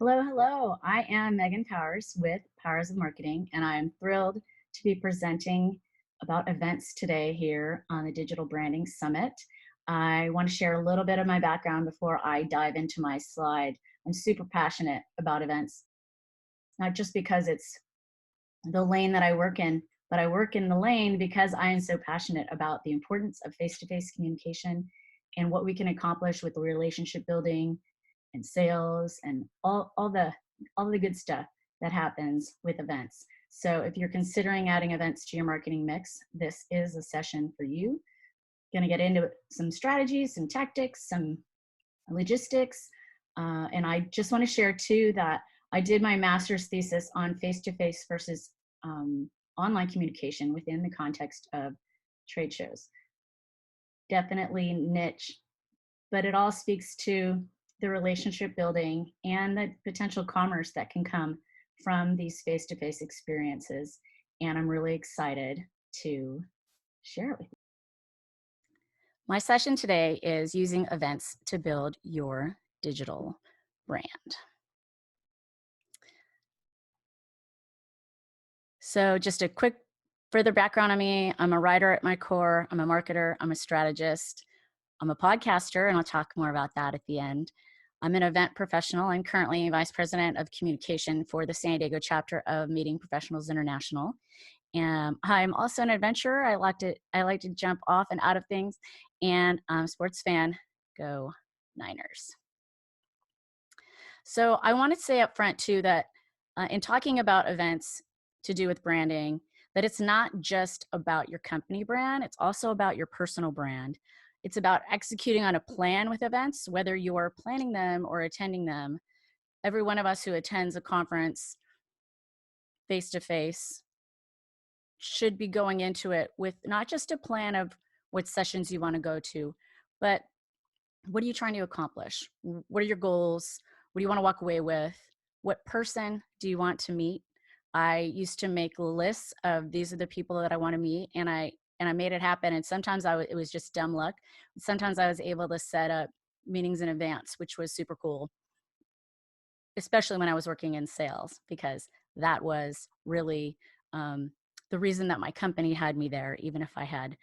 Hello, hello. I am Megan Powers with Powers of Marketing, and I'm thrilled to be presenting about events today here on the Digital Branding Summit. I want to share a little bit of my background before I dive into my slide. I'm super passionate about events, not just because it's the lane that I work in, but I work in the lane because I am so passionate about the importance of face-to-face communication and what we can accomplish with the relationship building and sales and all the good stuff that happens with events. So if you're considering adding events to your marketing mix, this is a session for you. Going to get into some strategies, some tactics, some logistics, and I just want to share too that I did my master's thesis on face-to-face versus online communication within the context of trade shows. Definitely niche, but it all speaks to the relationship building and the potential commerce that can come from these face-to-face experiences. And I'm really excited to share it with you. My session today is using events to build your digital brand. So just a quick further background on me. I'm a writer at my core. I'm a marketer. I'm a strategist. I'm a podcaster, and I'll talk more about that at the end. I'm an event professional. I'm currently Vice President of Communication for the San Diego chapter of Meeting Professionals International. And I'm also an adventurer. I like to jump off and out of things, and I'm a sports fan. Go Niners. So I want to say up front too that in talking about events to do with branding, that it's not just about your company brand, it's also about your personal brand. It's about executing on a plan with events, whether you're planning them or attending them. Every one of us who attends a conference face-to-face should be going into it with not just a plan of what sessions you want to go to, but what are you trying to accomplish? What are your goals? What do you want to walk away with? What person do you want to meet? I used to make lists of these are the people that I want to meet, and I made it happen. And sometimes it was just dumb luck. Sometimes I was able to set up meetings in advance, which was super cool, especially when I was working in sales, because that was really the reason that my company had me there, even if I had,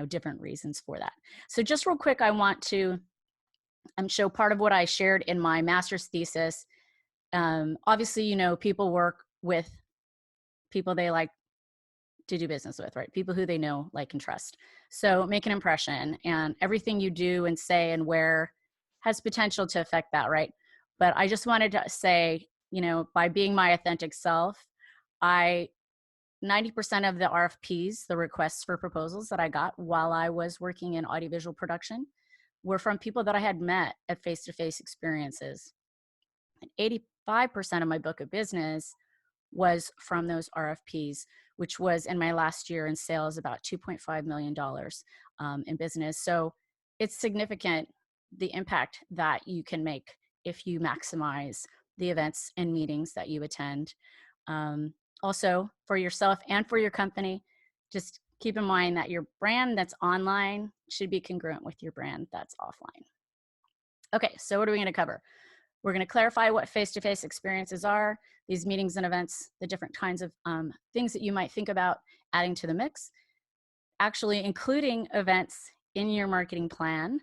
different reasons for that. So just real quick, I want to show part of what I shared in my master's thesis. Obviously, people work with people they like to do business with, right? People who they know, like, and trust. So make an impression, and everything you do and say and wear has potential to affect that, right? But I just wanted to say, by being my authentic self, 90% of the RFPs, the requests for proposals that I got while I was working in audiovisual production, were from people that I had met at face-to-face experiences. And 85% of my book of business was from those RFPs, which was in my last year in sales about $2.5 million in business. So it's significant, the impact that you can make if you maximize the events and meetings that you attend. Also, for yourself and for your company, just keep in mind that your brand that's online should be congruent with your brand that's offline. Okay, so what are we going to cover? We're going to clarify what face-to-face experiences are, these meetings and events, the different kinds of things that you might think about adding to the mix, actually including events in your marketing plan,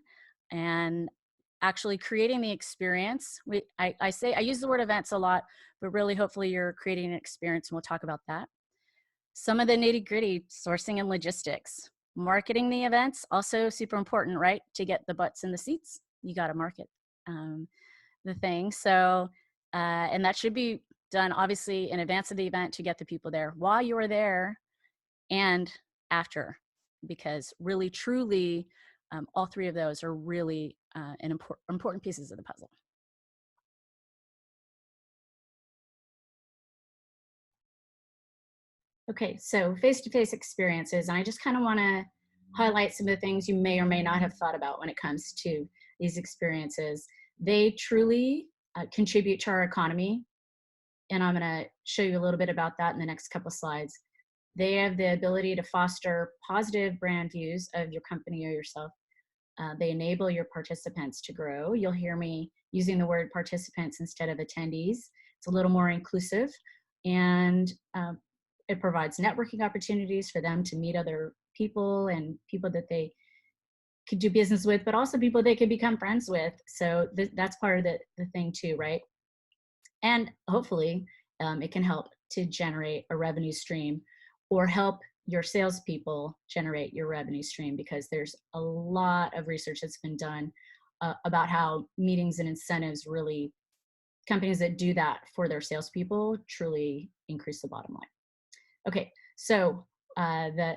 and actually creating the experience. I use the word events a lot, but really hopefully you're creating an experience, and we'll talk about that. Some of the nitty-gritty, sourcing and logistics. Marketing the events, also super important, right? To get the butts in the seats, you got to market the thing. So, and that should be done obviously in advance of the event to get the people there while you are there and after, because really, truly, all three of those are really important pieces of the puzzle. Okay, so face-to-face experiences, and I just kind of want to highlight some of the things you may or may not have thought about when it comes to these experiences. They truly contribute to our economy, and I'm going to show you a little bit about that in the next couple slides. They have the ability to foster positive brand views of your company or yourself. They enable your participants to grow. You'll hear me using the word participants instead of attendees. It's a little more inclusive, and it provides networking opportunities for them to meet other people and people that they could do business with, but also people they could become friends with. So that's part of the thing too, right? And hopefully it can help to generate a revenue stream or help your salespeople generate your revenue stream, because there's a lot of research that's been done about how meetings and incentives really, companies that do that for their salespeople truly increase the bottom line. Okay, so the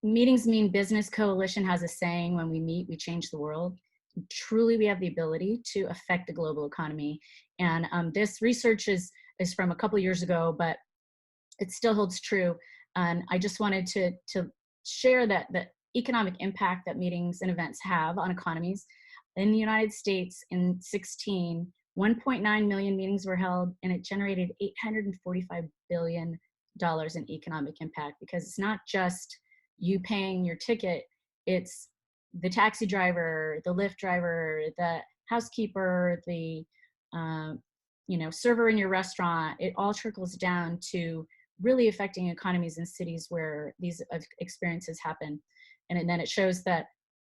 Meetings Mean Business Coalition has a saying: when we meet, we change the world. Truly, we have the ability to affect the global economy. And this research is from a couple of years ago, but it still holds true. And I just wanted to share that the economic impact that meetings and events have on economies. In the United States in 1.9 million meetings were held, and it generated $845 billion in economic impact, because it's not just you paying your ticket, it's the taxi driver, the Lyft driver, the housekeeper, the server in your restaurant. It all trickles down to really affecting economies in cities where these experiences happen. And then it shows that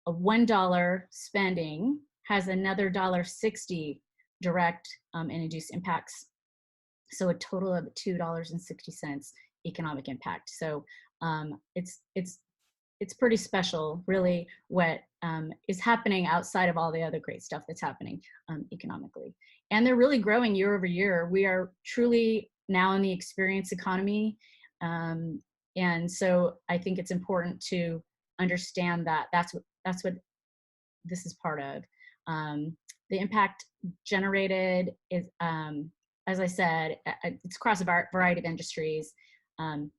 a $1 spending has another $1.60 direct and induced impacts. So a total of $2.60 economic impact. So it's pretty special, really, what is happening outside of all the other great stuff that's happening economically. And they're really growing year over year. We are truly now in the experience economy. And so I think it's important to understand that that's what this is part of. The impact generated is, as I said, it's across a variety of industries. And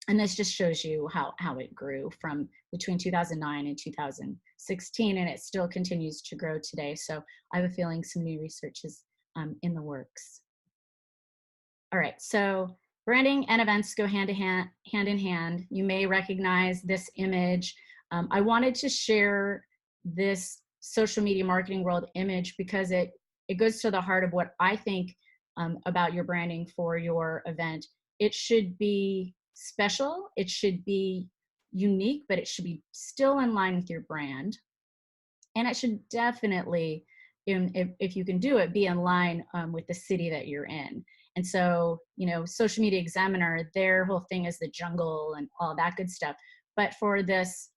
this just shows you how it grew from between 2009 and 2016, and it still continues to grow today. So I have a feeling some new research is in the works. All right, so branding and events go hand in hand. You may recognize this image. I wanted to share this social media marketing world image because it goes to the heart of what I think about your branding for your event. It should be special, it should be unique, but it should be still in line with your brand. And it should definitely, if you can do it, be in line with the city that you're in. And so, Social Media Examiner, their whole thing is the jungle and all that good stuff. But for this,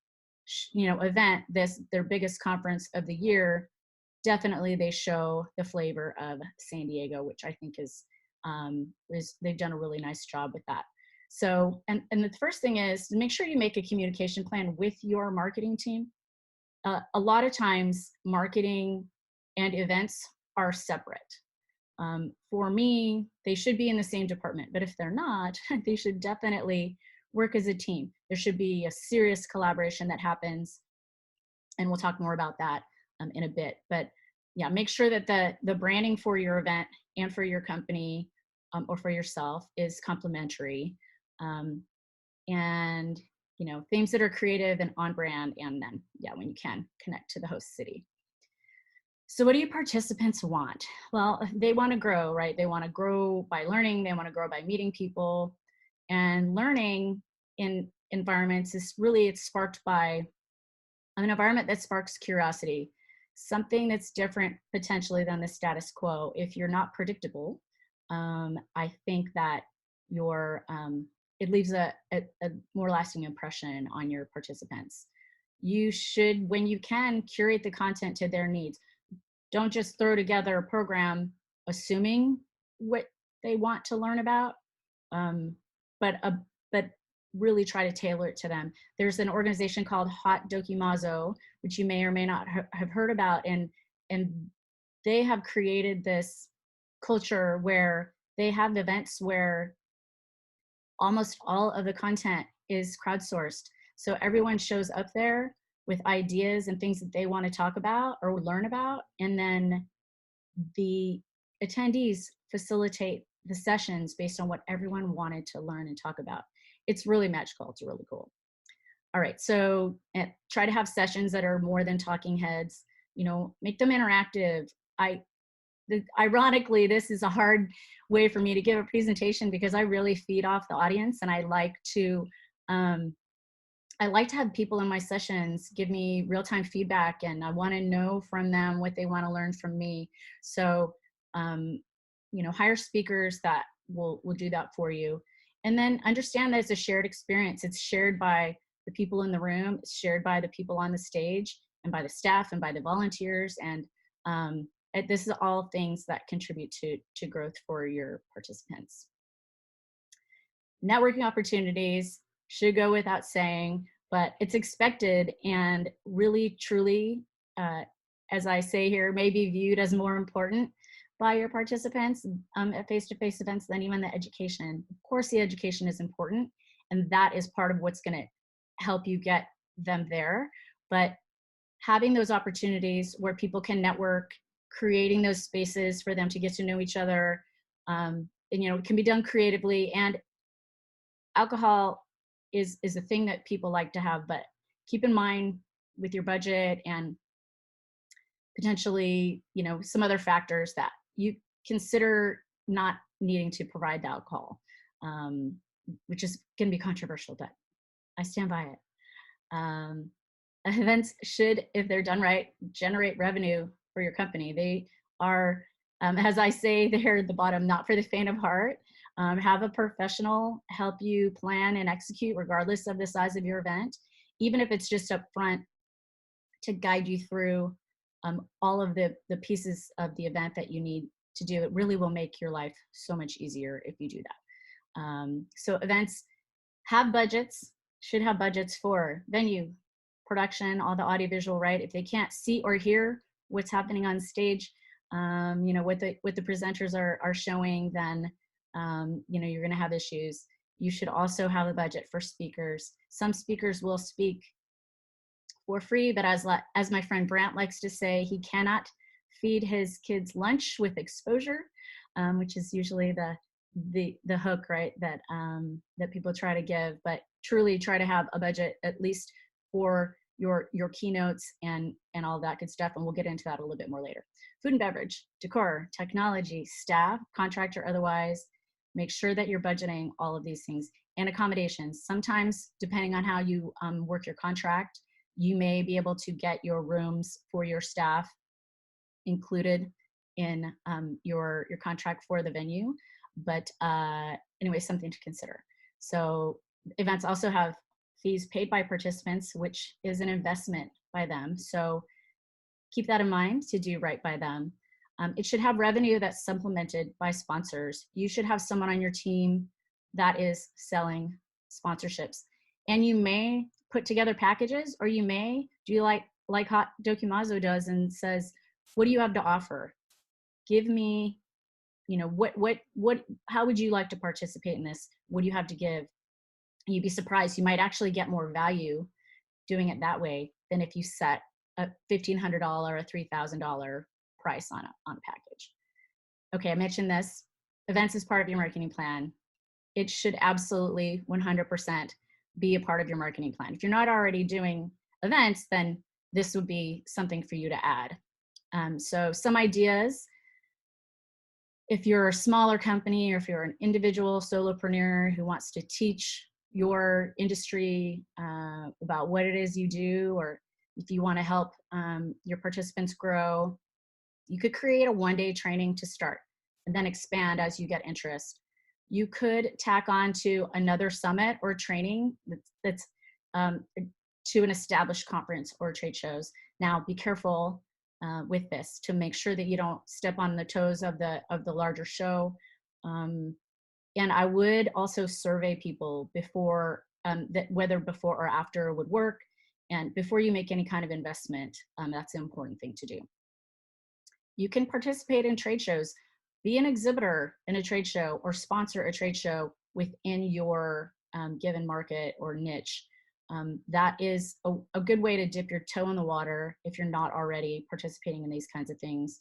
event, their biggest conference of the year, definitely they show the flavor of San Diego, which I think is they've done a really nice job with that. So, and the first thing is to make sure you make a communication plan with your marketing team. A lot of times marketing and events are separate. For me, they should be in the same department, but if they're not, they should definitely work as a team. There should be a serious collaboration that happens, and we'll talk more about that in a bit. But yeah, make sure that the branding for your event and for your company or for yourself is complementary. And themes that are creative and on brand, and then when you can, connect to the host city. So what do your participants want? Well, they want to grow, right? They want to grow by learning, they want to grow by meeting people. And learning in environments is really, it's sparked by an environment that sparks curiosity, something that's different potentially than the status quo. If you're not predictable, I think that it leaves a more lasting impression on your participants. You should, when you can, curate the content to their needs. Don't just throw together a program assuming what they want to learn about, but really try to tailor it to them. There's an organization called Hot Dokimazo, which you may or may not have heard about, and they have created this culture where they have events where almost all of the content is crowdsourced. So everyone shows up there with ideas and things that they want to talk about or learn about, and then the attendees facilitate the sessions based on what everyone wanted to learn and talk about. It's really magical. It's really cool. All right, so try to have sessions that are more than talking heads. You know, make them interactive. Ironically, this is a hard way for me to give a presentation because I really feed off the audience, and um, I like to have people in my sessions give me real-time feedback, and I want to know from them what they want to learn from me. So, um, you know, hire speakers that will do that for you, and then understand that it's a shared experience. It's shared by the people in the room, it's shared by the people on the stage, and by the staff, and by the volunteers, and this is all things that contribute to growth for your participants. Networking opportunities should go without saying, but it's expected and really, truly, uh, as I say here, may be viewed as more important by your participants at face-to-face events than even the education. Of course, the education is important, and that is part of what's going to help you get them there. But having those opportunities where people can network, creating those spaces for them to get to know each other, and you know, it can be done creatively. And alcohol is a thing that people like to have, but keep in mind with your budget and potentially, you know, some other factors that you consider not needing to provide the alcohol, um, which is going to be controversial, but I stand by it. Um, Events should, if they're done right, generate revenue for your company. They are, as I say, they're at the bottom, not for the faint of heart. Have a professional help you plan and execute regardless of the size of your event, even if it's just up front to guide you through all of the pieces of the event that you need to do. It really will make your life so much easier if you do that. So events have budgets, should have budgets for venue, production, all the audiovisual, right? If they can't see or hear what's happening on stage, you know, what the presenters are showing, then you know, you're going to have issues. You should also have a budget for speakers. Some speakers will speak for free, but as my friend Brant likes to say, he cannot feed his kids lunch with exposure, which is usually the hook, right, that that people try to give. But truly try to have a budget at least for your keynotes and all that good stuff, and we'll get into that a little bit more later. Food and beverage, decor, technology, staff, contractor, otherwise. Make sure that you're budgeting all of these things, and accommodations. Sometimes, depending on how you work your contract, you may be able to get your rooms for your staff included in your contract for the venue. But anyway, something to consider. So events also have fees paid by participants, which is an investment by them. So keep that in mind to do right by them. It should have revenue that's supplemented by sponsors. You should have someone on your team that is selling sponsorships. And you may put together packages, or you may do like Hot Dokimazo does and says, what do you have to offer? Give me, you know, how would you like to participate in this? What do you have to give? And you'd be surprised. You might actually get more value doing it that way than if you set a $1,500 or $3,000 price on a package. Okay, I mentioned this. Events is part of your marketing plan. It should absolutely 100% be a part of your marketing plan. If you're not already doing events, then this would be something for you to add. So some ideas: if you're a smaller company, or if you're an individual solopreneur who wants to teach your industry about what it is you do, or if you want to help your participants grow, you could create a one-day training to start and then expand as you get interest. You could tack on to another summit or training that's to an established conference or trade shows. Now, be careful with this to make sure that you don't step on the toes of the larger show. And I would also survey people before, that whether before or after would work, and before you make any kind of investment. That's an important thing to do. You can participate in trade shows, be an exhibitor in a trade show, or sponsor a trade show within your given market or niche. That is a good way to dip your toe in the water if you're not already participating in these kinds of things,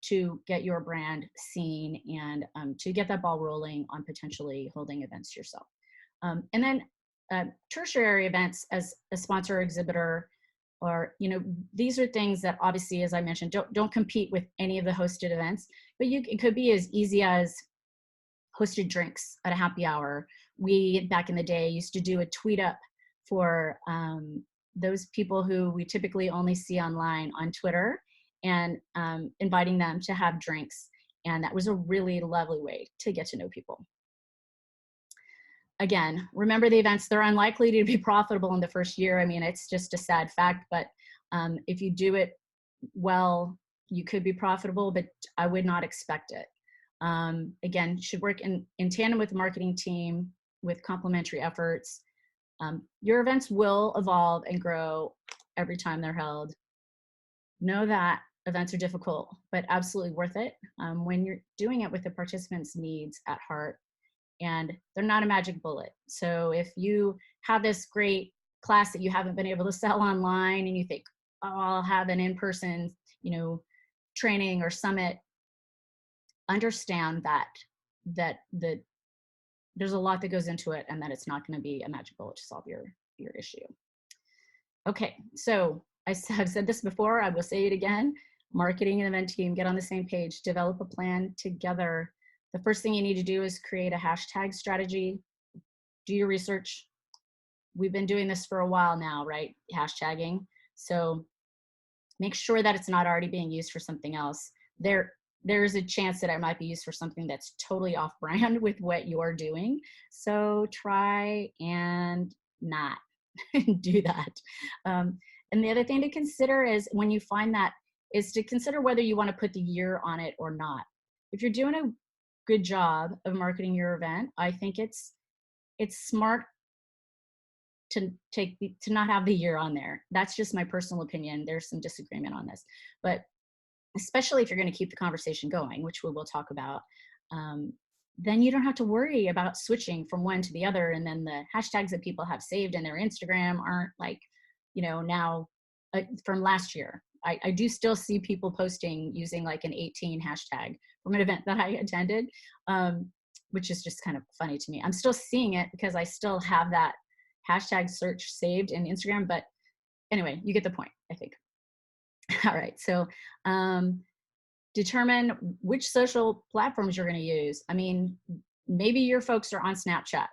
to get your brand seen and to get that ball rolling on potentially holding events yourself. And then tertiary events as a sponsor or exhibitor, or these are things that obviously, as I mentioned, don't compete with any of the hosted events, but it could be as easy as hosted drinks at a happy hour. We, back in the day, used to do a tweet up for those people who we typically only see online on Twitter, and inviting them to have drinks. And that was a really lovely way to get to know people. Again, remember the events, they're unlikely to be profitable in the first year. I mean, it's just a sad fact, but if you do it well, you could be profitable, but I would not expect it. Again, should work in tandem with the marketing team with complementary efforts. Your events will evolve and grow every time they're held. Know that events are difficult, but absolutely worth it when you're doing it with the participants' needs at heart. And they're not a magic bullet. So if you have this great class that you haven't been able to sell online and you think, oh, I'll have an in-person, training or summit, understand that there's a lot that goes into it, and that it's not going to be a magic bullet to solve your issue. Okay, so I've said this before, I will say it again. Marketing and event team, get on the same page, develop a plan together. The first thing you need to do is create a hashtag strategy. Do your research. We've been doing this for a while now, right? Hashtagging. So make sure that it's not already being used for something else. There's a chance that it might be used for something that's totally off brand with what you're doing. So try and not do that. And the other thing to consider is, when you find that, is to consider whether you want to put the year on it or not. If you're doing a good job of marketing your event, I think it's smart to not have the year on there. That's just my personal opinion. There's some disagreement on this, but especially if you're going to keep the conversation going, which we will talk about, then you don't have to worry about switching from one to the other. And then the hashtags that people have saved in their Instagram aren't like, now from last year. I do still see people posting using like an 18 hashtag from an event that I attended, which is just kind of funny to me. I'm still seeing it because I still have that hashtag search saved in Instagram. But anyway, you get the point, I think. All right, so determine which social platforms you're going to use. I mean, maybe your folks are on Snapchat.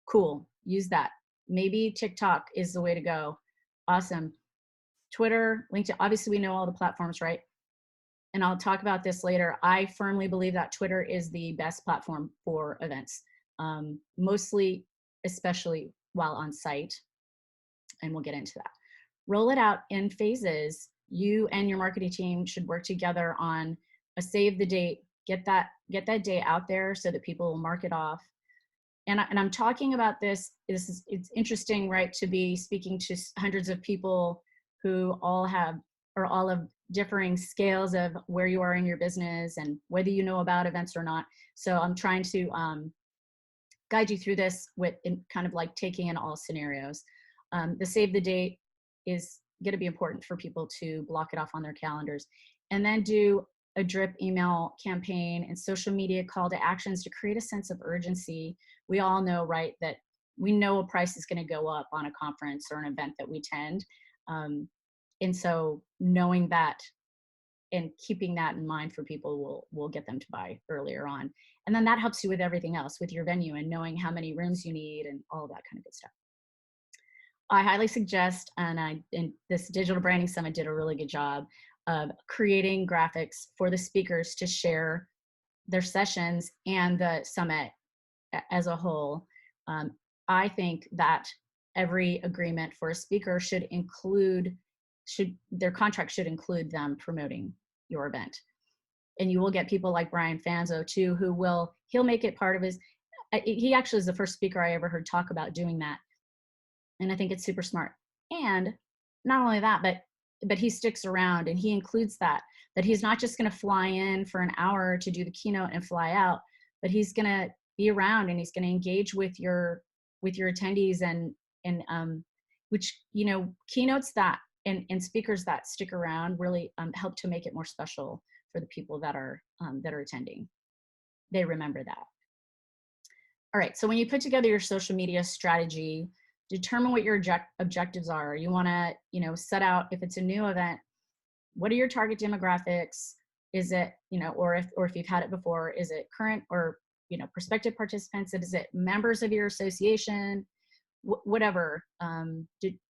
Cool, use that. Maybe TikTok is the way to go. Awesome. Twitter, LinkedIn, obviously we know all the platforms, right? And I'll talk about this later. I firmly believe that Twitter is the best platform for events, mostly, especially while on site. And we'll get into that. Roll it out in phases. You and your marketing team should work together on a save the date, get that day out there so that people will mark it off. And I'm talking about this, it's interesting, right, to be speaking to hundreds of people who all of differing scales of where you are in your business and whether you know about events or not. So I'm trying to guide you through this in kind of like taking in all scenarios. The save the date is going to be important for people to block it off on their calendars, and then do a drip email campaign and social media call to actions to create a sense of urgency. We all know, right, that we know a price is going to go up on a conference or an event that we attend. And so knowing that and keeping that in mind for people will get them to buy earlier on. And then that helps you with everything else, with your venue and knowing how many rooms you need and all of that kind of good stuff. I highly suggest, and this Digital Branding Summit did a really good job of creating graphics for the speakers to share their sessions and the summit as a whole. I think that every agreement for a speaker their contract should include them promoting your event. And you will get people like Brian Fanzo too, he'll make it part of he actually is the first speaker I ever heard talk about doing that. And I think it's super smart. And not only that, but he sticks around and he includes that he's not just going to fly in for an hour to do the keynote and fly out, but he's going to be around and he's going to engage with your attendees and which, keynotes that and speakers that stick around really help to make it more special for the people that are attending. They remember that. All right, so when you put together your social media strategy, determine what your objectives are. You want to, you know, set out, if it's a new event, what are your target demographics? Is it, you know, or if you've had it before, is it current or, you know, prospective participants? Is it members of your association? Whatever.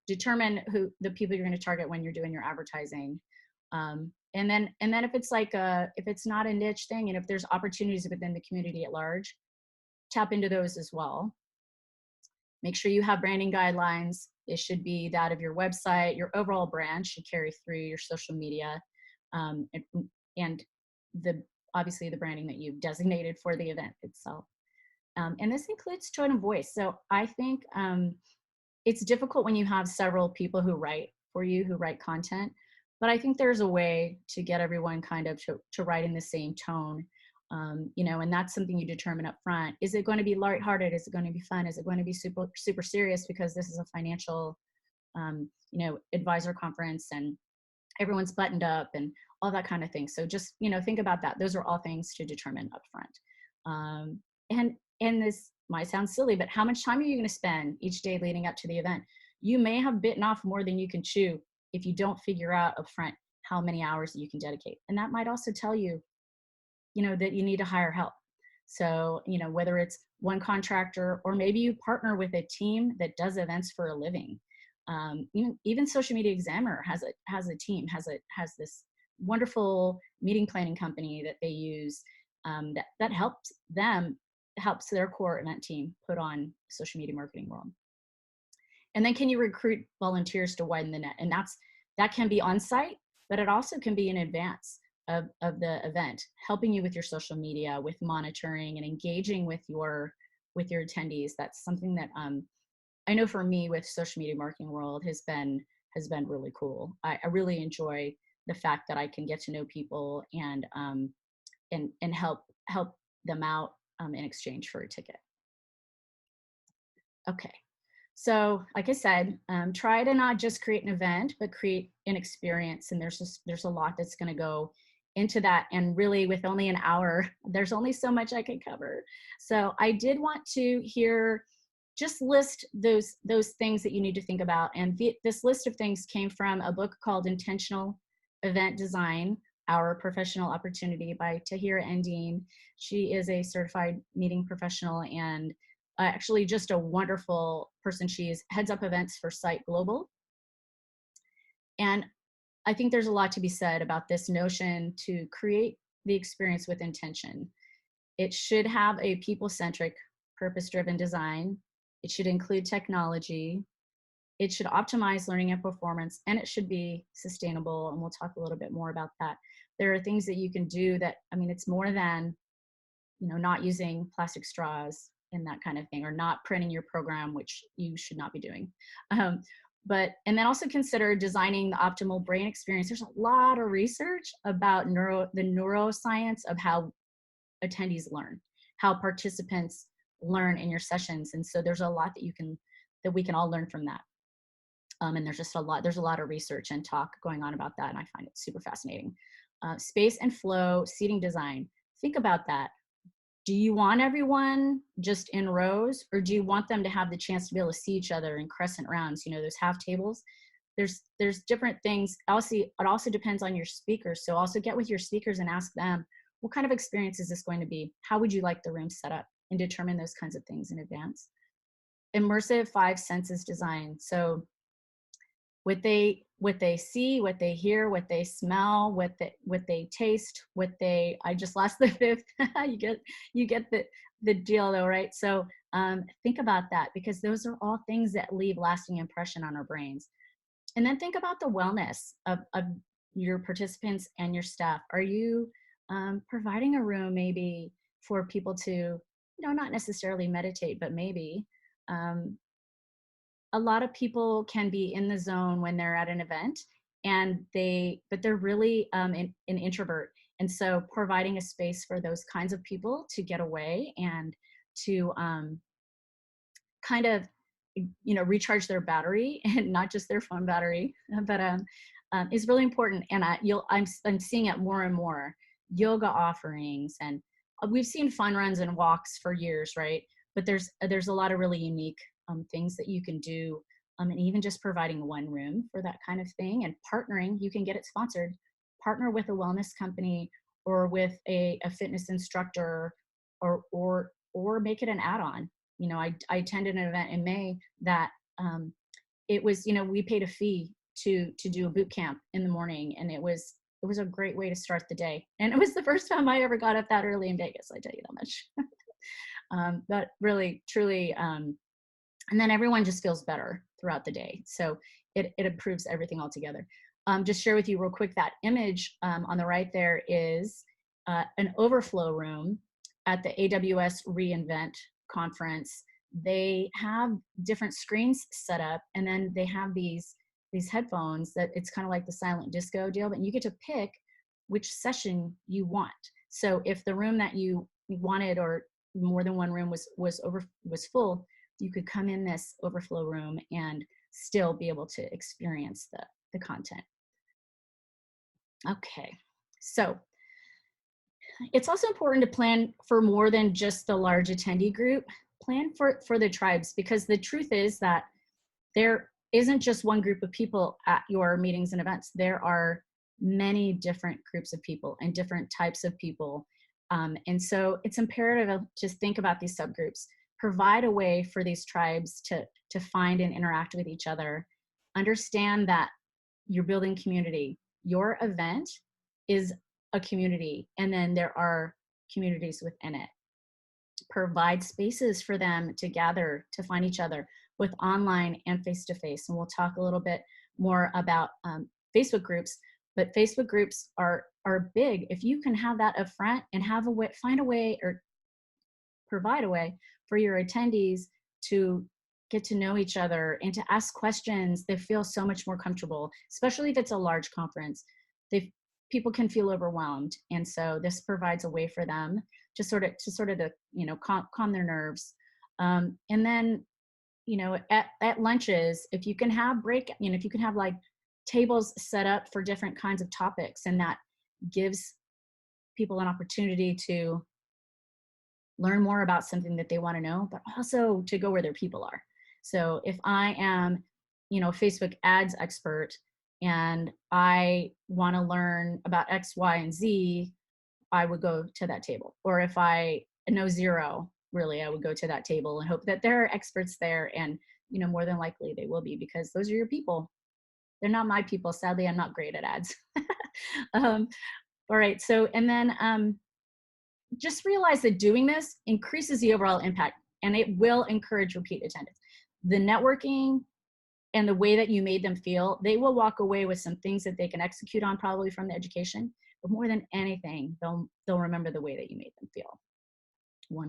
Determine who the people you're going to target when you're doing your advertising. And then if it's like if it's not a niche thing, and if there's opportunities within the community at large, tap into those as well. Make sure you have branding guidelines. It should be that of your website. Your overall brand should carry through your social media, and obviously the branding that you've designated for the event itself. And this includes tone of voice. So I think it's difficult when you have several people who write for you, who write content, but I think there's a way to get everyone kind of to write in the same tone. You know, and that's something you determine up front. Is it going to be lighthearted? Is it going to be fun? Is it going to be super, super serious because this is a financial, you know, advisor conference and everyone's buttoned up and all that kind of thing. So just, you know, think about that. Those are all things to determine up front. And this might sound silly, but how much time are you going to spend each day leading up to the event? You may have bitten off more than you can chew if you don't figure out up front how many hours you can dedicate. And that might also tell you, you know, that you need to hire help. So, you know, whether it's one contractor or maybe you partner with a team that does events for a living. Even Social Media Examiner has a team, has this wonderful meeting planning company that they use that helps their core event team put on social media marketing world. And then can you recruit volunteers to widen the net? And that can be on site, but it also can be in advance of the event, helping you with your social media, with monitoring and engaging with your attendees. That's something that I know for me with Social Media Marketing World has been really cool. I really enjoy the fact that I can get to know people and help them out in exchange for a ticket. Okay, so like I said, try to not just create an event, but create an experience. And there's a lot that's going to go into that. And really, with only an hour, there's only so much I can cover. So I did want to just list those things that you need to think about. And this list of things came from a book called Intentional Event Design, Our Professional Opportunity by Tahira Endine. She is a certified meeting professional and actually just a wonderful person. She heads up events for Site Global. And I think there's a lot to be said about this notion to create the experience with intention. It should have a people-centric, purpose-driven design. It should include technology. It should optimize learning and performance, and it should be sustainable. And we'll talk a little bit more about that. There are things that you can do that, I mean, it's more than, you know, not using plastic straws and that kind of thing, or not printing your program, which you should not be doing. And then also consider designing the optimal brain experience. There's a lot of research about the neuroscience of how attendees learn, how participants learn in your sessions. And so there's a lot that we can all learn from that. And there's a lot of research and talk going on about that. And I find it super fascinating. Space and flow, seating design. Think about that. Do you want everyone just in rows, or do you want them to have the chance to be able to see each other in crescent rounds? You know, those half tables. There's different things. It also depends on your speakers. So also get with your speakers and ask them, what kind of experience is this going to be? How would you like the room set up? And determine those kinds of things in advance. Immersive 5 senses design. So what they see, what they hear, what they smell, what they taste, I just lost the fifth. you get the deal though, right? So think about that, because those are all things that leave lasting impression on our brains. And then think about the wellness of your participants and your staff. Are you providing a room maybe for people to, you know, not necessarily meditate, but maybe a lot of people can be in the zone when they're at an event, but they're really an introvert. And so providing a space for those kinds of people to get away and to kind of, you know, recharge their battery, and not just their phone battery, but is really important. And I'm seeing it more and more. Yoga offerings, and we've seen fun runs and walks for years, right? But there's a lot of really unique things that you can do, and even just providing one room for that kind of thing, and partnering. You can get it sponsored. Partner with a wellness company or with a fitness instructor, or make it an add-on. I attended an event in May that it was, we paid a fee to do a boot camp in the morning, and it was a great way to start the day. And it was the first time I ever got up that early in Vegas, I tell you that much. But really, truly, and then everyone just feels better throughout the day. So it improves everything altogether. Just share with you real quick, that image on the right there is an overflow room at the AWS reInvent conference. They have different screens set up, and then they have these headphones that it's kind of like the silent disco deal, but you get to pick which session you want. So if the room that you wanted, or more than one room was full, you could come in this overflow room and still be able to experience the content. Okay, so it's also important to plan for more than just the large attendee group. Plan for the tribes, because the truth is that there isn't just one group of people at your meetings and events. There are many different groups of people and different types of people. And so it's imperative to think about these subgroups, provide a way for these tribes to find and interact with each other. Understand that you're building community. Your event is a community, and then there are communities within it. Provide spaces for them to gather, to find each other, with online and face-to-face. And we'll talk a little bit more about Facebook groups, but Facebook groups are big. If you can have that up front and find a way, or provide a way for your attendees to get to know each other and to ask questions, they feel so much more comfortable, especially if it's a large conference. People can feel overwhelmed. And so this provides a way for them to sort of calm their nerves. And then, at lunches, if you can have if you can have like tables set up for different kinds of topics, and that gives people an opportunity to learn more about something that they want to know, but also to go where their people are. So if I am, Facebook ads expert, and I want to learn about X, Y, and Z, I would go to that table. Or if I know zero, really, I would go to that table and hope that there are experts there. And, more than likely they will be, because those are your people. They're not my people. Sadly, I'm not great at ads. All right. So, and then just realize that doing this increases the overall impact, and it will encourage repeat attendance. The networking and the way that you made them feel, they will walk away with some things that they can execute on, probably from the education. But more than anything, they'll remember the way that you made them feel. 100%.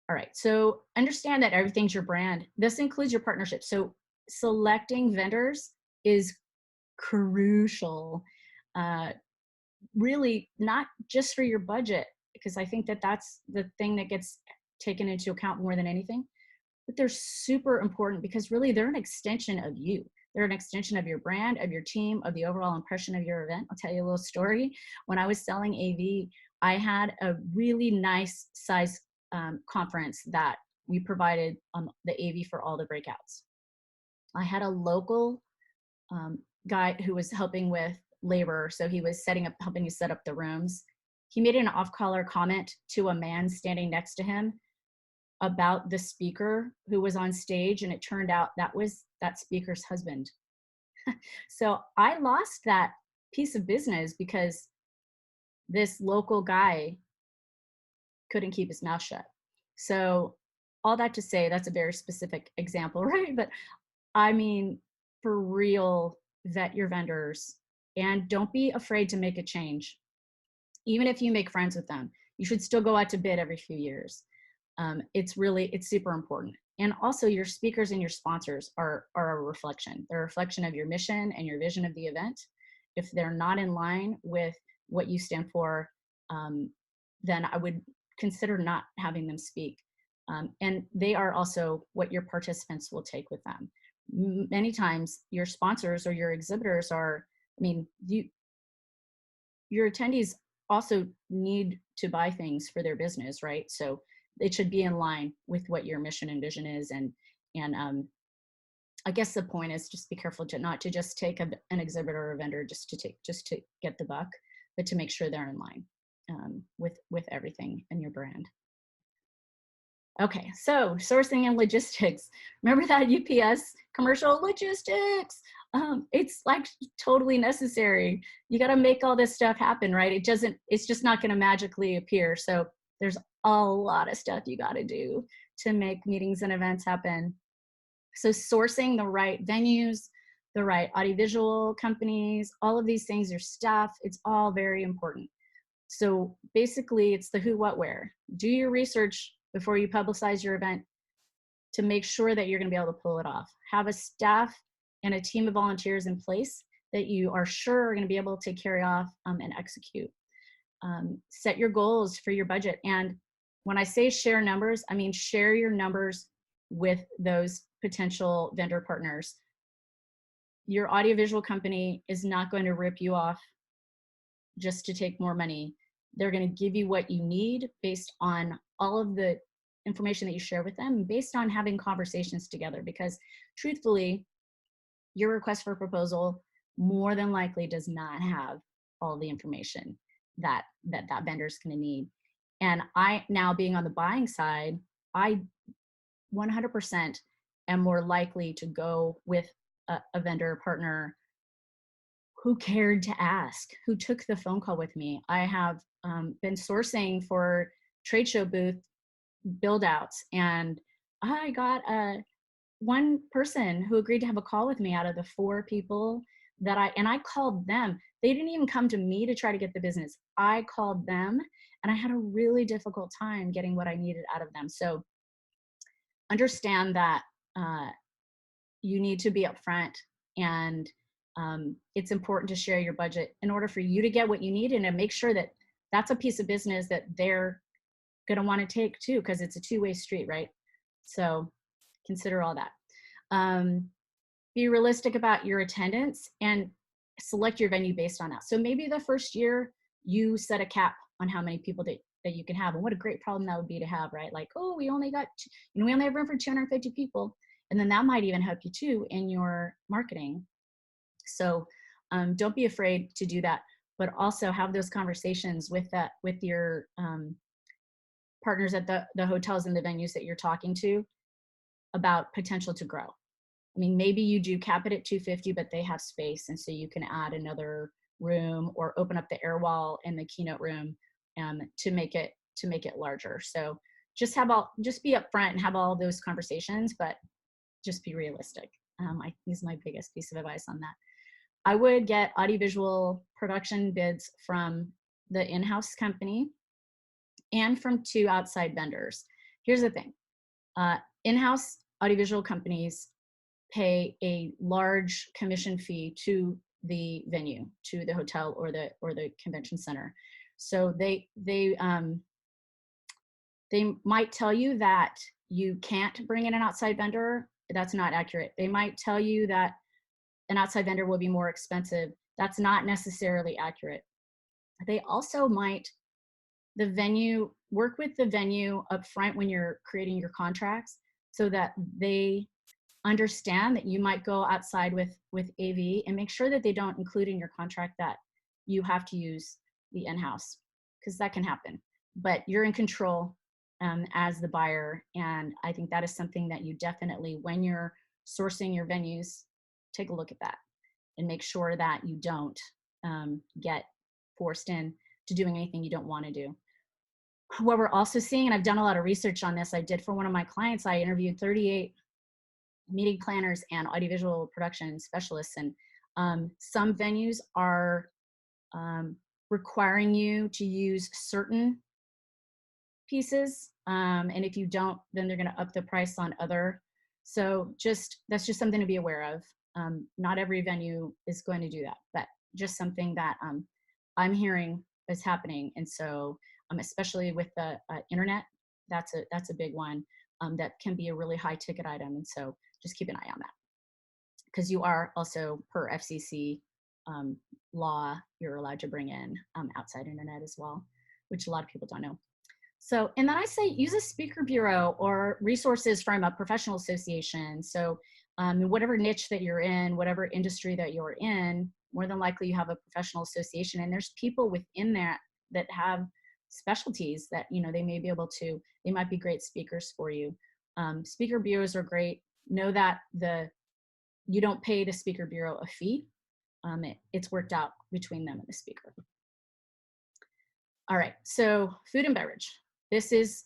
All right, so understand that everything's your brand. This includes your partnership. So selecting vendors is crucial. Really, not just for your budget, because I think that that's the thing that gets taken into account more than anything. But they're super important, because really they're an extension of you. They're an extension of your brand, of your team, of the overall impression of your event. I'll tell you a little story. When I was selling AV, I had a really nice size conference that we provided the AV for all the breakouts. I had a local guy who was helping with labor. So he was helping me set up the rooms. He made an off-color comment to a man standing next to him about the speaker who was on stage, and it turned out that was that speaker's husband. So I lost that piece of business because this local guy couldn't keep his mouth shut. So all that to say, that's a very specific example, right? But I mean, for real, vet your vendors, and don't be afraid to make a change. Even if you make friends with them, you should still go out to bid every few years. It's super important. And also, your speakers and your sponsors are a reflection. They're a reflection of your mission and your vision of the event. If they're not in line with what you stand for, then I would consider not having them speak. And they are also what your participants will take with them. Many times your sponsors or your exhibitors your attendees also need to buy things for their business, right? So it should be in line with what your mission and vision is. And I guess the point is just be careful to not to just take an exhibitor or a vendor just to get the buck, but to make sure they're in line with everything in your brand. Okay, so sourcing and logistics. Remember that UPS commercial, logistics? It's like totally necessary. You got to make all this stuff happen, right? It's just not going to magically appear. So there's a lot of stuff you got to do to make meetings and events happen. So sourcing the right venues, the right audiovisual companies, all of these things, your staff, it's all very important. So basically it's the who, what, where. Do your research before you publicize your event to make sure that you're going to be able to pull it off. Have a staff and a team of volunteers in place that you are sure are going to be able to carry off and execute. Set your goals for your budget. And when I say share numbers, I mean share your numbers with those potential vendor partners. Your audiovisual company is not going to rip you off just to take more money. They're going to give you what you need based on all of the information that you share with them, based on having conversations together. Because truthfully, your request for proposal more than likely does not have all the information that vendor is going to need. And I, now being on the buying side, I 100% am more likely to go with a vendor partner who cared to ask, who took the phone call with me. I have been sourcing for trade show booth build outs, and I got one person who agreed to have a call with me out of the 4 people that I called them. They didn't even come to me to try to get the business. I called them, and I had a really difficult time getting what I needed out of them. So understand that you need to be upfront, and it's important to share your budget in order for you to get what you need and to make sure that that's a piece of business that they're going to want to take too, because it's a two-way street, right? So consider all that. Be realistic about your attendance and select your venue based on that. So maybe the first year you set a cap on how many people that you can have, and what a great problem that would be to have, right? Like, oh, we only have room for 250 people. And then that might even help you too in your marketing. So don't be afraid to do that, but also have those conversations with your partners at the hotels and the venues that you're talking to about potential to grow. I mean, maybe you do cap it at 250, but they have space, and so you can add another room or open up the air wall in the keynote room to make it larger. So just be upfront and have all those conversations, but just be realistic. Is my biggest piece of advice on that. I would get audiovisual production bids from the in-house company and from 2 outside vendors. Here's the thing. In-house audiovisual companies pay a large commission fee to the venue, to the hotel or the convention center. So they might tell you that you can't bring in an outside vendor. That's not accurate. They might tell you that an outside vendor will be more expensive. That's not necessarily accurate. They also might work with the venue up front when you're creating your contracts, so that they understand that you might go outside with AV, and make sure that they don't include in your contract that you have to use the in-house, because that can happen. But you're in control as the buyer, and I think that is something that you definitely, when you're sourcing your venues, take a look at that and make sure that you don't get forced in to doing anything you don't want to do. What we're also seeing, and I've done a lot of research on this, I did for one of my clients, I interviewed 38 meeting planners and audiovisual production specialists, and some venues are requiring you to use certain pieces, and if you don't, then they're going to up the price on other. So that's just something to be aware of. Not every venue is going to do that, but just something that I'm hearing is happening. And so especially with the internet, that's a big one that can be a really high ticket item. And so just keep an eye on that, because you are also, per FCC law, you're allowed to bring in outside internet as well, which a lot of people don't know. So, and then I say use a speaker bureau or resources from a professional association. So, whatever niche that you're in, whatever industry that you're in, more than likely you have a professional association, and there's people within that that have specialties that they may be able to. They might be great speakers for you. Speaker bureaus are great. Know that you don't pay the speaker bureau a fee. It's worked out between them and the speaker. All right, so food and beverage. This is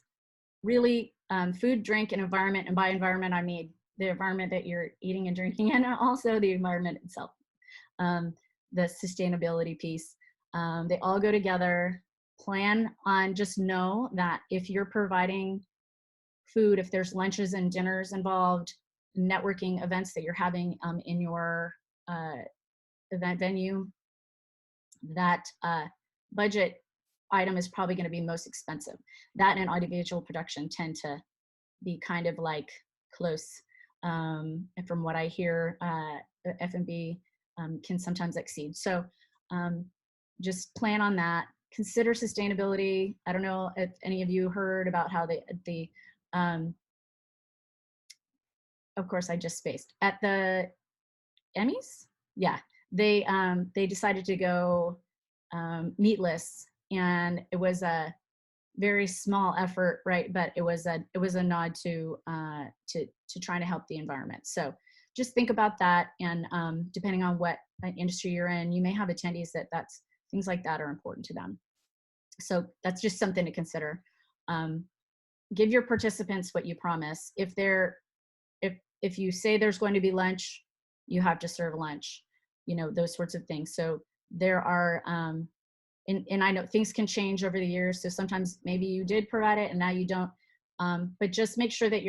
really food, drink, and environment. And by environment, I mean the environment that you're eating and drinking in, and also the environment itself, the sustainability piece. They all go together. Plan on, just know that if you're providing food, if there's lunches and dinners involved, networking events that you're having in your event venue, that budget item is probably going to be most expensive. That and audiovisual production tend to be kind of like close. And from what I hear, F&B can sometimes exceed. So just plan on that. Consider sustainability. I don't know if any of you heard about how of course I just spaced at the Emmys. Yeah, they decided to go meatless, and it was a very small effort, right? But it was a nod to trying to help the environment. So just think about that, and depending on what industry you're in, you may have attendees that's things like that are important to them. So that's just something to consider. Give your participants what you promise. If you say there's going to be lunch, you have to serve lunch, those sorts of things. So there are, and I know things can change over the years. So sometimes maybe you did provide it and now you don't, but just make sure that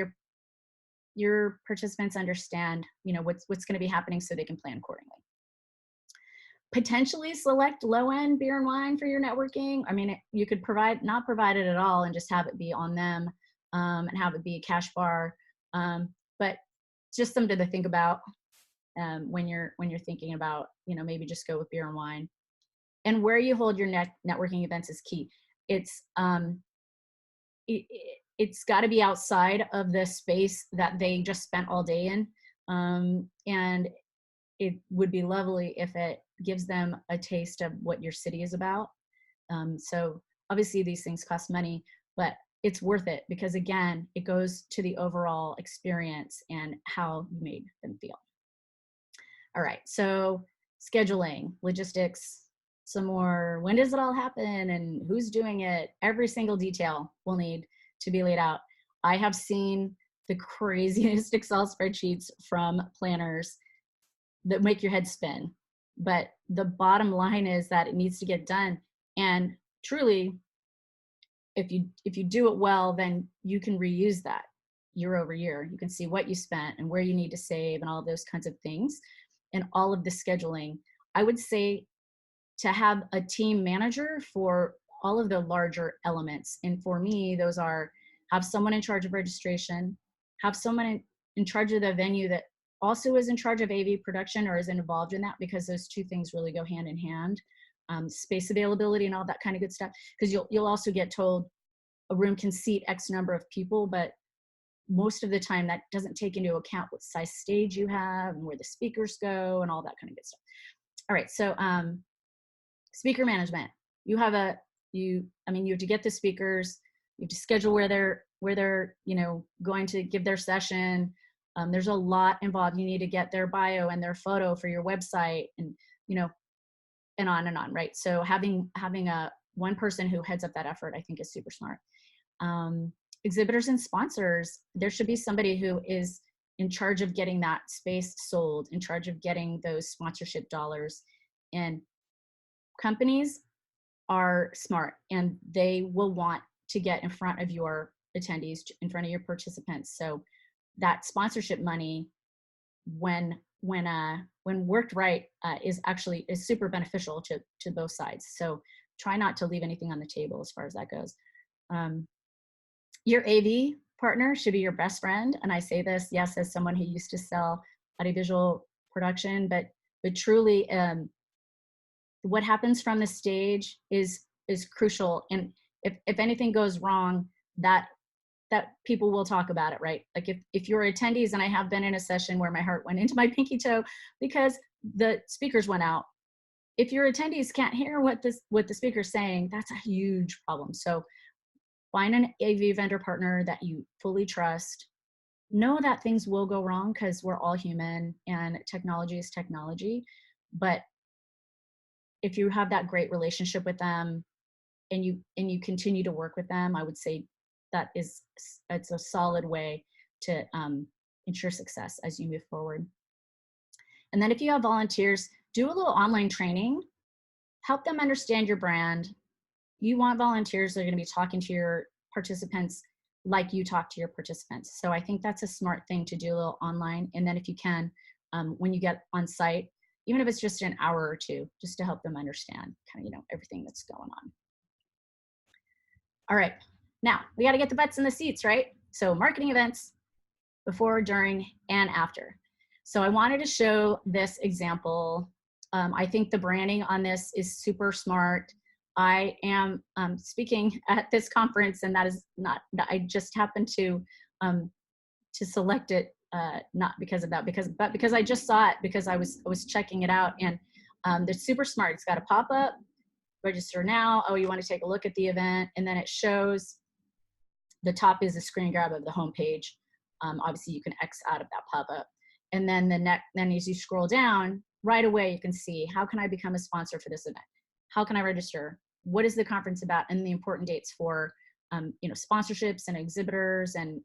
your participants understand, what's going to be happening so they can plan accordingly. Potentially select low-end beer and wine for your networking. I mean, you could not provide it at all and just have it be on them, and have it be a cash bar. But just something to think about when you're thinking about, maybe just go with beer and wine. And where you hold your networking events is key. It's got to be outside of the space that they just spent all day in, and it would be lovely if it gives them a taste of what your city is about. So obviously these things cost money, but it's worth it because, again, it goes to the overall experience and how you made them feel. All right, so scheduling, logistics, some more, when does it all happen and who's doing it? Every single detail will need to be laid out. I have seen the craziest Excel spreadsheets from planners that make your head spin. But the bottom line is that it needs to get done. And truly, if you do it well, then you can reuse that year over year. You can see what you spent and where you need to save and all those kinds of things. And all of the scheduling, I would say to have a team manager for all of the larger elements. And for me, those are have someone in charge of registration, have someone in charge of the venue that also is in charge of AV production or is involved in that, because those two things really go hand in hand. Space availability and all that kind of good stuff. Because you'll also get told a room can seat X number of people, but most of the time that doesn't take into account what size stage you have and where the speakers go and all that kind of good stuff. All right, so speaker management. You have to get the speakers, you have to schedule where they're going to give their session. There's a lot involved. You need to get their bio and their photo for your website, and and on, right? So having a one person who heads up that effort, I think, is super smart. Exhibitors and sponsors, there should be somebody who is in charge of getting that space sold, in charge of getting those sponsorship dollars. And companies are smart, and they will want to get in front of your attendees, in front of your participants. So that sponsorship money, when worked right, is super beneficial to both sides. So try not to leave anything on the table as far as that goes. Your AV partner should be your best friend, and I say this, yes, as someone who used to sell audiovisual production, but truly, what happens from the stage is crucial. And if anything goes wrong, that people will talk about it, right? Like if you're attendees, and I have been in a session where my heart went into my pinky toe because the speakers went out. If your attendees can't hear what the speaker's saying, that's a huge problem. So find an AV vendor partner that you fully trust. Know that things will go wrong because we're all human and technology is technology. But if you have that great relationship with them and you continue to work with them, I would say it's a solid way to ensure success as you move forward. And then if you have volunteers, do a little online training, help them understand your brand. You want volunteers that are going to be talking to your participants like you talk to your participants. So I think that's a smart thing to do, a little online. And then if you can, when you get on site, even if it's just an hour or two, just to help them understand kind of, everything that's going on. All right, now we got to get the butts in the seats, right? So marketing events before, during, and after. So I wanted to show this example. I think the branding on this is super smart. I am speaking at this conference, and that is not, I just happened to select it, not because of that, but because I just saw it, because I was checking it out, and they're super smart. It's got a pop-up, register now. Oh, you want to take a look at the event, and then it shows the top is a screen grab of the homepage. Obviously, you can X out of that pop-up, and then then as you scroll down, right away you can see, how can I become a sponsor for this event? How can I register? What is the conference about? And the important dates for sponsorships and exhibitors and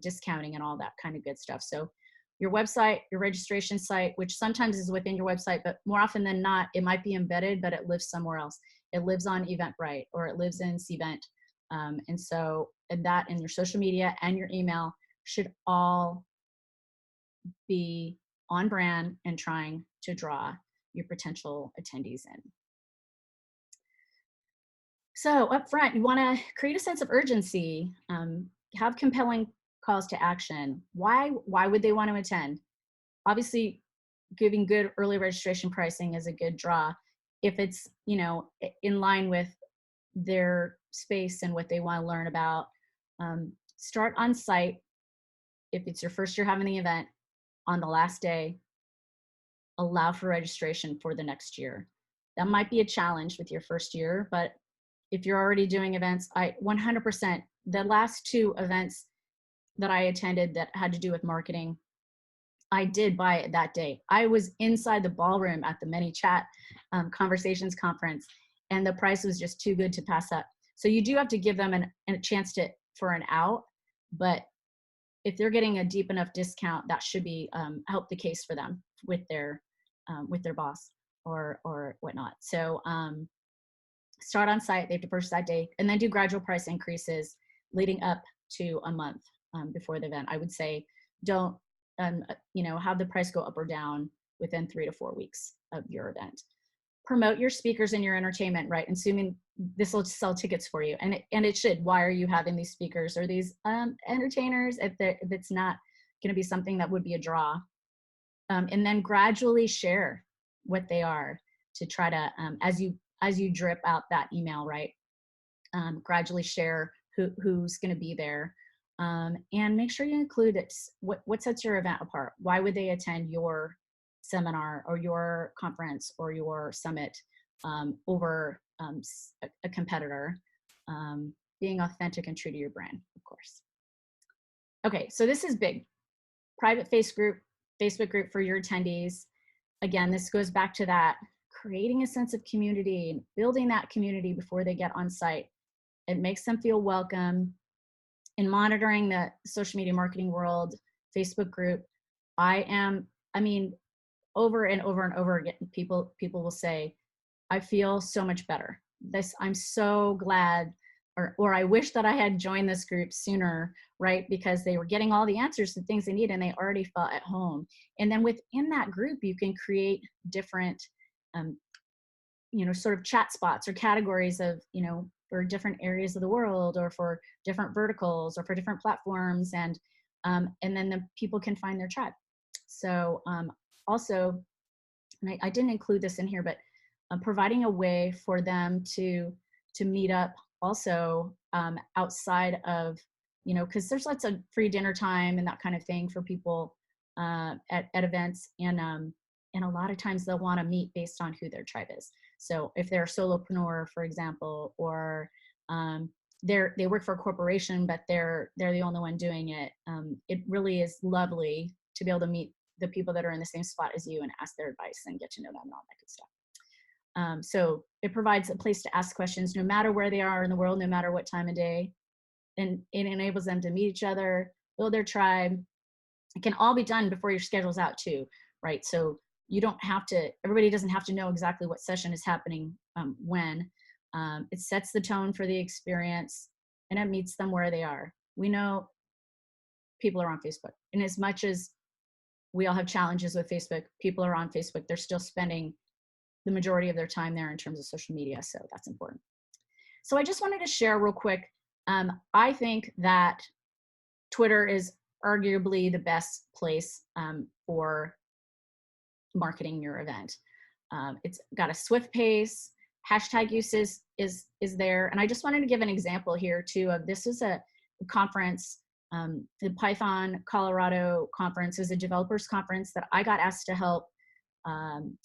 discounting and all that kind of good stuff. So your website, your registration site, which sometimes is within your website, but more often than not, it might be embedded, but it lives somewhere else. It lives on Eventbrite, or it lives in Cvent. And so that and your social media and your email should all be on brand and trying to draw your potential attendees in. So up front, you want to create a sense of urgency, have compelling calls to action. Why would they want to attend? Obviously, giving good early registration pricing is a good draw. If it's, in line with their space and what they want to learn about, start on site. If it's your first year having the event, on the last day, allow for registration for the next year. That might be a challenge with your first year, but if you're already doing events, 100%, the last 2 events that I attended that had to do with marketing, I did buy it that day. I was inside the ballroom at the ManyChat Conversations conference, and the price was just too good to pass up. So you do have to give them a chance for an out, but if they're getting a deep enough discount, that should be help the case for them with their boss or whatnot. So start on site, they have to purchase that day, and then do gradual price increases leading up to a month before the event. I would say don't have the price go up or down within 3 to 4 weeks of your event. Promote your speakers and your entertainment, right? Assuming this will sell tickets for you, and it should. Why are you having these speakers or these entertainers if it's not going to be something that would be a draw? And then gradually share what they are to try to, as you drip out that email, right? Gradually share who's going to be there, and make sure you include it. What sets your event apart? Why would they attend your seminar or your conference or your summit over a competitor? Being authentic and true to your brand, of course. Okay, so this is big. Private Facebook group for your attendees. Again, this goes back to that creating a sense of community and building that community before they get on site. It makes them feel welcome. In monitoring the social media marketing world, Facebook group, over and over and over again, people will say, I feel so much better. I'm so glad, or I wish that I had joined this group sooner, right? Because they were getting all the answers to things they need and they already felt at home. And then within that group, you can create different, sort of chat spots or categories of, for different areas of the world or for different verticals or for different platforms. And then the people can find their tribe. So also, and I didn't include this in here, but providing a way for them to meet up also outside of, because there's lots of free dinner time and that kind of thing for people at events, and a lot of times they'll want to meet based on who their tribe is. So if they're a solopreneur, for example, or they work for a corporation, but they're the only one doing it, it really is lovely to be able to meet the people that are in the same spot as you and ask their advice and get to know them and all that good stuff. So it provides a place to ask questions no matter where they are in the world, no matter what time of day. And it enables them to meet each other, build their tribe. It can all be done before your schedule's out too, right? So you don't have to, everybody doesn't have to know exactly what session is happening when. It sets the tone for the experience and it meets them where they are. We know people are on Facebook. And as much as we all have challenges with Facebook, people are on Facebook. They're still spending the majority of their time there in terms of social media. So that's important. So I just wanted to share real quick. I think that Twitter is arguably the best place for marketing your event. It's got a swift pace. Hashtag use is there. And I just wanted to give an example here too of, this is a conference, the Python Colorado conference is a developers conference that I got asked to help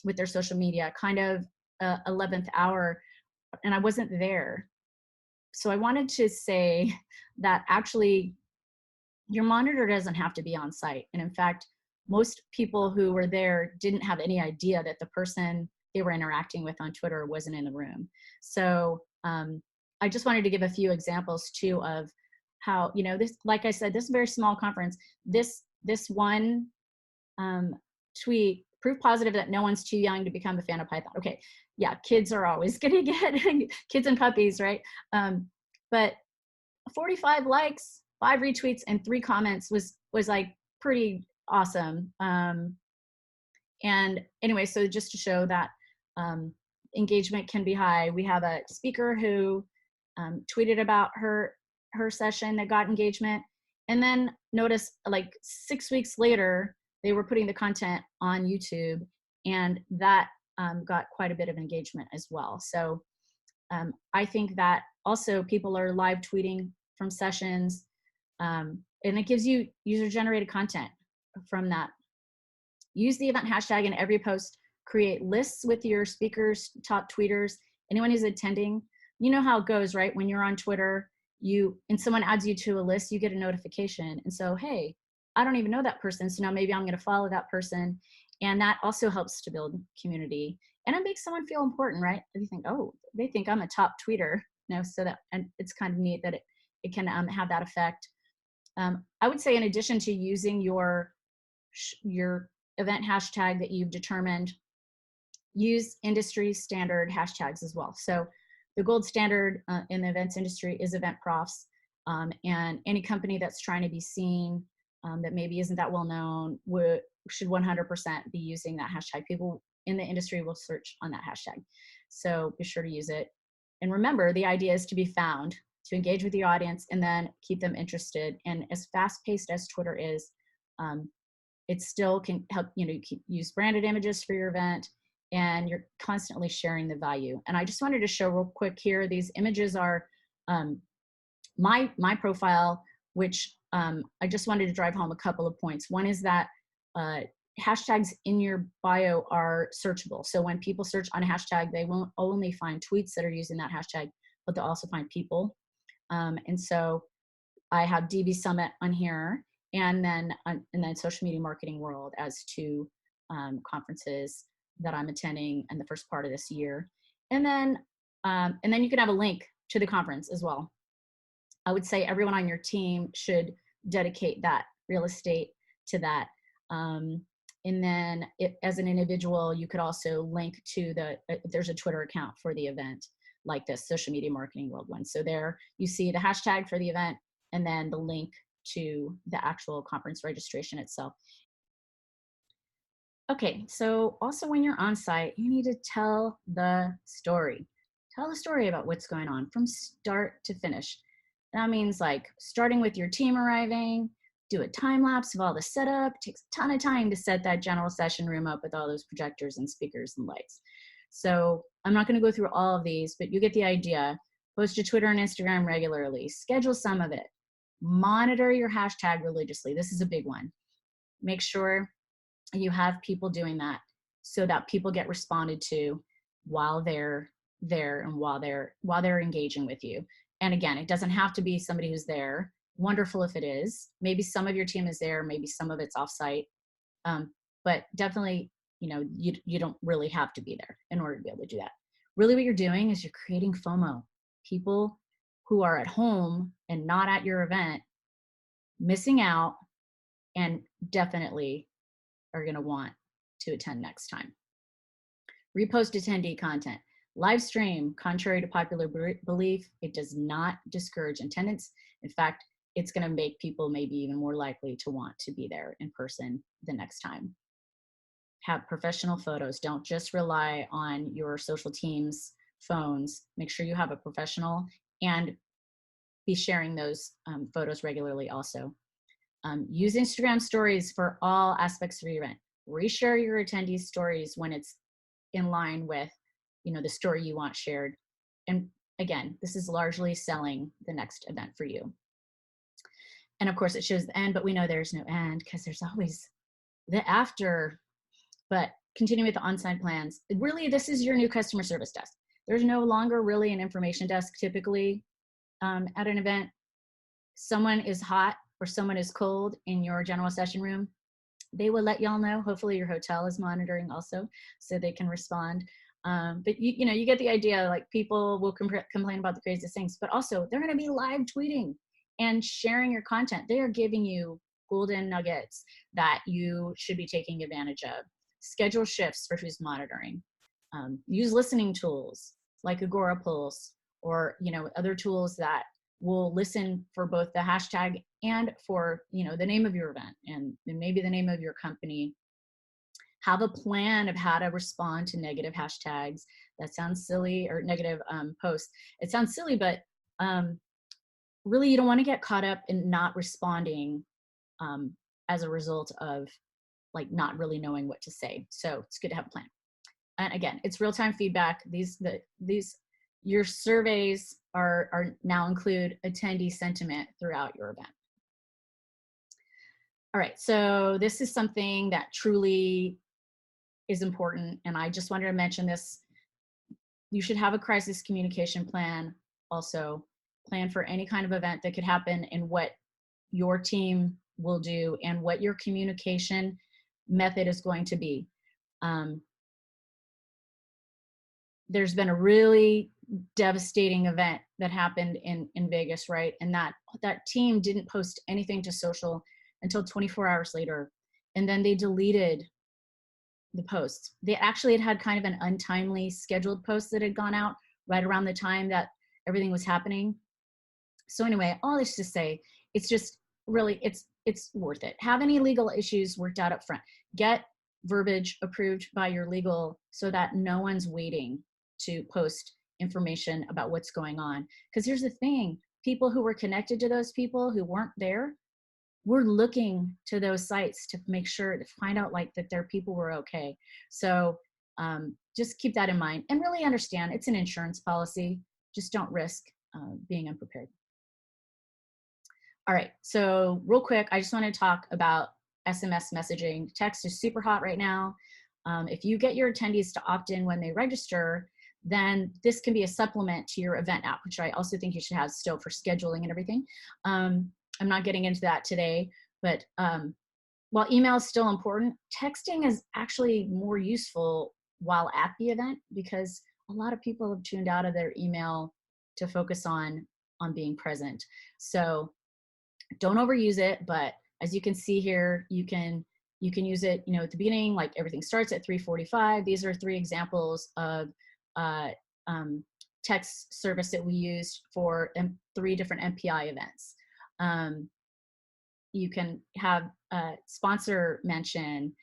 with their social media, kind of 11th hour, and I wasn't there. So I wanted to say that actually your monitor doesn't have to be on site. And in fact, most people who were there didn't have any idea that the person they were interacting with on Twitter wasn't in the room. So I just wanted to give a few examples too of how, this, like I said, this very small conference, this one tweet, proof positive that no one's too young to become a fan of Python. Okay, yeah, kids are always gonna get, kids and puppies, right? But 45 likes, 5 retweets, and 3 comments was like pretty awesome. And anyway, so just to show that engagement can be high, we have a speaker who tweeted about her session that got engagement, and then notice like 6 weeks later, they were putting the content on YouTube, and that got quite a bit of engagement as well. So I think that also people are live tweeting from sessions, and it gives you user-generated content from that. Use the event hashtag in every post. Create lists with your speakers, top tweeters, anyone who's attending. You know how it goes, right? When you're on Twitter, and someone adds you to a list, you get a notification. And so, hey, I don't even know that person, so now maybe I'm going to follow that person. And that also helps to build community. And it makes someone feel important, right? You think, oh, they think I'm a top tweeter. So that, and it's kind of neat that it can have that effect. I would say in addition to using your event hashtag that you've determined, use industry standard hashtags as well. So the gold standard in the events industry is event profs. And any company that's trying to be seen that maybe isn't that well known should 100% be using that hashtag. People in the industry will search on that hashtag. So be sure to use it. And remember, the idea is to be found, to engage with the audience, and then keep them interested. And as fast-paced as Twitter is, it still can help, you use branded images for your event, and you're constantly sharing the value. And I just wanted to show real quick here, these images are my profile, which I just wanted to drive home a couple of points. One is that hashtags in your bio are searchable. So when people search on a hashtag, they won't only find tweets that are using that hashtag, but they'll also find people. And so I have DB Summit on here, and then Social Media Marketing World as 2 conferences that I'm attending in the first part of this year. And then you can have a link to the conference as well. I would say everyone on your team should dedicate that real estate to that. And then as an individual, you could also link to there's a Twitter account for the event like this, Social Media Marketing World one. So there you see the hashtag for the event and then the link to the actual conference registration itself. Okay, so also when you're on site, you need to tell the story. Tell the story about what's going on from start to finish. That means like starting with your team arriving, do a time lapse of all the setup. It takes a ton of time to set that general session room up with all those projectors and speakers and lights. So I'm not going to go through all of these, but you get the idea. Post to Twitter and Instagram regularly. Schedule some of it. Monitor your hashtag religiously. This is a big one. Make sure you have people doing that so that people get responded to while they're there and while they're engaging with you. And again, it doesn't have to be somebody who's there. Wonderful if it is. Maybe some of your team is there, maybe some of it's offsite. But definitely, you don't really have to be there in order to be able to do that. Really what you're doing is you're creating FOMO. People who are at home and not at your event, missing out, and definitely are going to want to attend next time. Repost attendee content. Live stream, contrary to popular belief, it does not discourage attendance. In fact, it's going to make people maybe even more likely to want to be there in person the next time. Have professional photos. Don't just rely on your social team's phones. Make sure you have a professional and be sharing those photos regularly also. Use Instagram stories for all aspects of your event. Reshare your attendees' stories when it's in line with, the story you want shared. And again, this is largely selling the next event for you. And of course, it shows the end, but we know there's no end because there's always the after. But continue with the on-site plans. Really, this is your new customer service desk. There's no longer really an information desk typically at an event. Someone is hot or someone is cold in your general session room. They will let y'all know. Hopefully your hotel is monitoring also so they can respond. But you get the idea, like people will complain about the craziest things, but also they're going to be live tweeting and sharing your content. They are giving you golden nuggets that you should be taking advantage of. Schedule shifts for who's monitoring. Use listening tools like Agora Pulse or other tools that will listen for both the hashtag and for the name of your event and maybe the name of your company. Have a plan of how to respond to negative hashtags. That sounds silly, or negative posts. It sounds silly, but really you don't want to get caught up in not responding as a result of not really knowing what to say. So it's good to have a plan. And again, it's real-time feedback. Your surveys are now include attendee sentiment throughout your event. All right, so this is something that truly is important, and I just wanted to mention this. You should have a crisis communication plan also. Plan for any kind of event that could happen and what your team will do and what your communication method is going to be. There's been a really devastating event that happened in Vegas, right? And that team didn't post anything to social until 24 hours later. And then they deleted the posts. They actually had kind of an untimely scheduled post that had gone out right around the time that everything was happening. So anyway, all this to say, it's just really, it's worth it. Have any legal issues worked out up front. Get verbiage approved by your legal so that no one's waiting to post information about what's going on. Because here's the thing, people who were connected to those people who weren't there, we're looking to those sites to make sure to find out that their people were okay. So just keep that in mind and really understand it's an insurance policy. Just don't risk being unprepared. All right, so real quick, I just want to talk about SMS messaging. Text is super hot right now. If you get your attendees to opt in when they register, then this can be a supplement to your event app, which I also think you should have still for scheduling and everything. I'm not getting into that today, but while email is still important, texting is actually more useful while at the event because a lot of people have tuned out of their email to focus on being present. So don't overuse it, but as you can see here, you can use it, at the beginning, like everything starts at 3:45. These are 3 examples of text service that we used for 3 different MPI events. You can have a sponsor mention.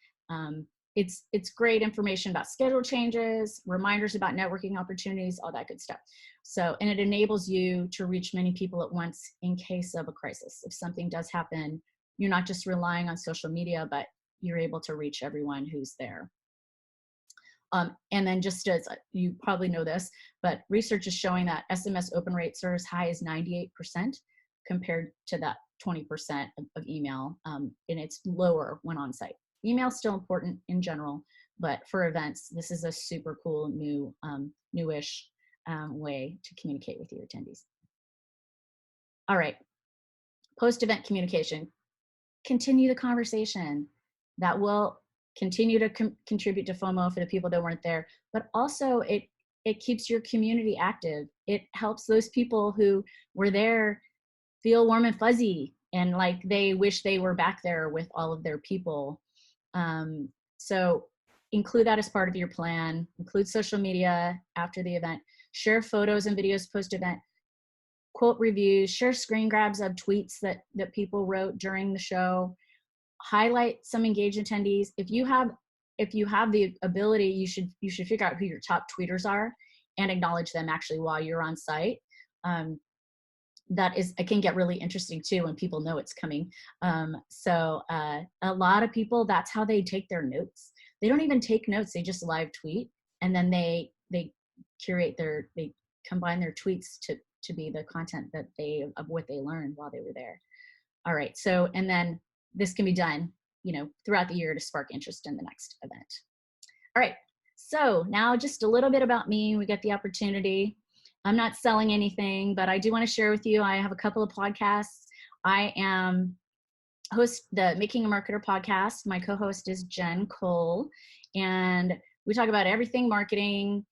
It's great information about schedule changes, reminders about networking opportunities, all that good stuff. So, and it enables you to reach many people at once in case of a crisis. If something does happen, you're not just relying on social media, but you're able to reach everyone who's there. And then just as you probably know this, but research is showing that SMS open rates are as high as 98% compared to that 20% of email, and it's lower when on site. Email is still important in general, but for events, this is a super cool newish way to communicate with your attendees. All right, post-event communication. Continue the conversation. That will continue to contribute to FOMO for the people that weren't there, but also it keeps your community active. It helps those people who were there feel warm and fuzzy and like they wish they were back there with all of their people. So include that as part of your plan. Include social media after the event. Share photos and videos post-event. Quote reviews. Share screen grabs of tweets that people wrote during the show. Highlight some engaged attendees. If you have the ability, you should figure out who your top tweeters are and acknowledge them actually while you're on site. It can get really interesting too when people know it's coming. So a lot of people, that's how they take their notes. They don't even take notes, they just live tweet, and then they they combine their tweets to be the content of what they learned while they were there. All right, so, and then this can be done, throughout the year to spark interest in the next event. All right, so now just a little bit about me. We got the opportunity. I'm not selling anything, but I do want to share with you, I have a couple of podcasts. I am host the Making a Marketer podcast. My co-host is Jen Cole, and we talk about everything marketing,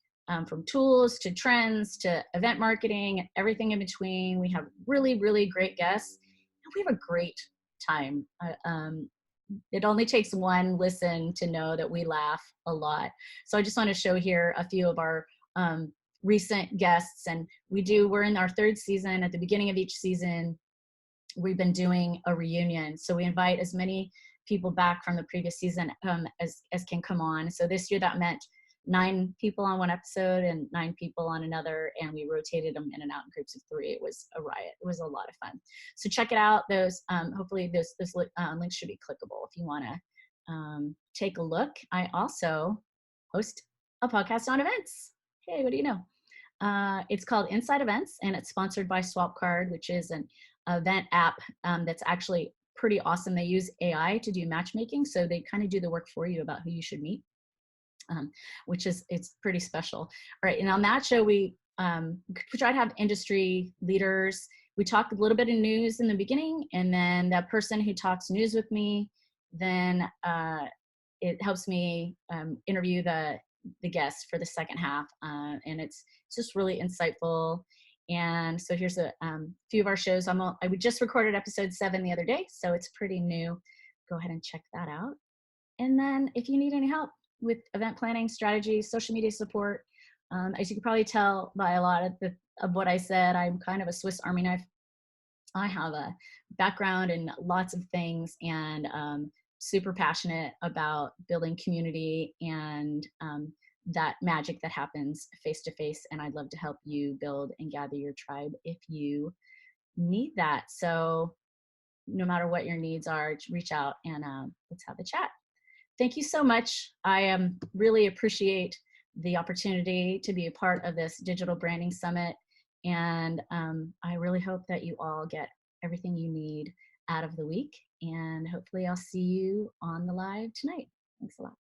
from tools to trends to event marketing, everything in between. We have really, really great guests, and we have a great time. It only takes one listen to know that we laugh a lot. So I just want to show here a few of our recent guests, and we're in our third season. At the beginning of each season, we've been doing a reunion. So we invite as many people back from the previous season as can come on. So this year that meant 9 people on one episode and 9 people on another, and we rotated them in and out in groups of 3. It was a riot. It was a lot of fun. So check it out. Those hopefully those links should be clickable if you want to take a look. I also host a podcast on events. Hey, what do you know? It's called Inside Events, and it's sponsored by Swapcard, which is an event app that's actually pretty awesome. They use AI to do matchmaking, so they kind of do the work for you about who you should meet, it's pretty special. All right, and on that show, we try to have industry leaders. We talk a little bit of news in the beginning, and then that person who talks news with me, then it helps me interview the guests for the second half, and it's just really insightful. And so here's a few of our shows. We just recorded episode 7 the other day, so it's pretty new. Go ahead and check that out. And then if you need any help with event planning, strategy, social media support, as you can probably tell by a lot of what I said, I'm kind of a Swiss Army knife. I have a background in lots of things, and super passionate about building community and that magic that happens face to face. And I'd love to help you build and gather your tribe if you need that. So no matter what your needs are, reach out and let's have a chat. Thank you so much. I really appreciate the opportunity to be a part of this Digital Branding Summit. And I really hope that you all get everything you need out of the week. And hopefully I'll see you on the live tonight. Thanks a lot.